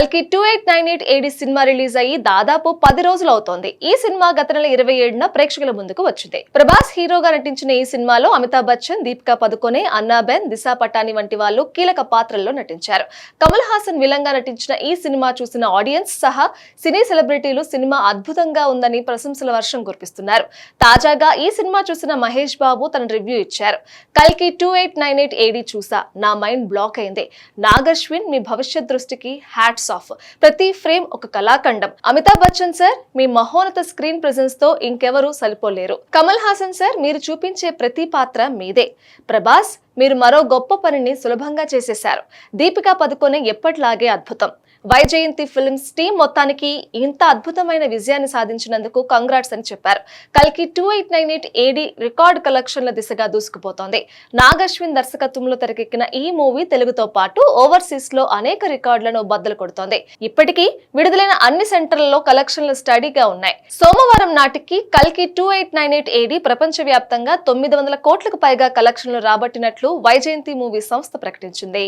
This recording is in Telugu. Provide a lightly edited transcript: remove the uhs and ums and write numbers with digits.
కల్కి 2898 ఏడి సినిమా రిలీజ్ అయ్యి దాదాపు 10 రోజులు అవుతోంది. ఈ సినిమా గత నెల 27న ప్రేక్షకుల ముందుకు వచ్చింది. ప్రభాస్ హీరోగా నటించిన ఈ సినిమాలో అమితాబ్ బచ్చన్, దీపికా పదుకొనే, అన్నాబెన్, దిశా పటాని వంటి వాళ్ళు కీలక పాత్రల్లో నటించారు. కమల్ హాసన్ విలన్ గా నటించిన ఈ సినిమా చూసిన ఆడియన్స్ సహా సినీ సెలబ్రిటీలు సినిమా అద్భుతంగా ఉందని ప్రశంసల వర్షం కురిపిస్తున్నారు. తాజాగా ఈ సినిమా చూసిన మహేష్ బాబు తన రివ్యూ ఇచ్చారు. కల్కి 2898 ఏడి చూసా, నా మైండ్ బ్లాక్ అయింది. నాగశ్విన్, మీ భవిష్యత్ దృష్టికి హ్యాట్స్ ఆఫ్. ప్రతి ఫ్రేమ్ ఒక కళాఖండం. అమితాబ్ బచ్చన్ సార్, మీ మహోన్నత స్క్రీన్ ప్రెజెన్స్ తో ఇంకెవరూ సరిపోలేరు. కమల్ హాసన్ సార్, మీరు చూపించే ప్రతి పాత్ర మీదే. ప్రభాస్, మీరు మరో గొప్ప పనిని సులభంగా చేసేశారు. దీపికా పదుకొనే ఎప్పటిలాగే అద్భుతం. వైజయంతి ఫిల్మ్స్ టీం మొత్తానికి ఇంత అద్భుతమైన విజయాన్ని సాధించినందుకు కంగ్రాట్స్ అని చెప్పారు. కల్కి 2898 ఏడి రికార్డ్ కలెక్షన్ల దిశగా దూసుకుపోతోంది. నాగశ్విన్ దర్శకత్వంలో తెరకెక్కిన ఈ మూవీ తెలుగుతో పాటు ఓవర్సీస్ లో అనేక రికార్డులను బద్దలు కొడుతోంది. ఇప్పటికీ విడుదలైన అన్ని సెంటర్లలో కలెక్షన్లు స్టడీగా ఉన్నాయి. సోమవారం నాటికి కల్కి 2898 ఏడి ప్రపంచవ్యాప్తంగా 900 కోట్లకు పైగా కలెక్షన్లు రాబట్టినట్లు వైజయంతి మూవీ సంస్థ ప్రకటించింది.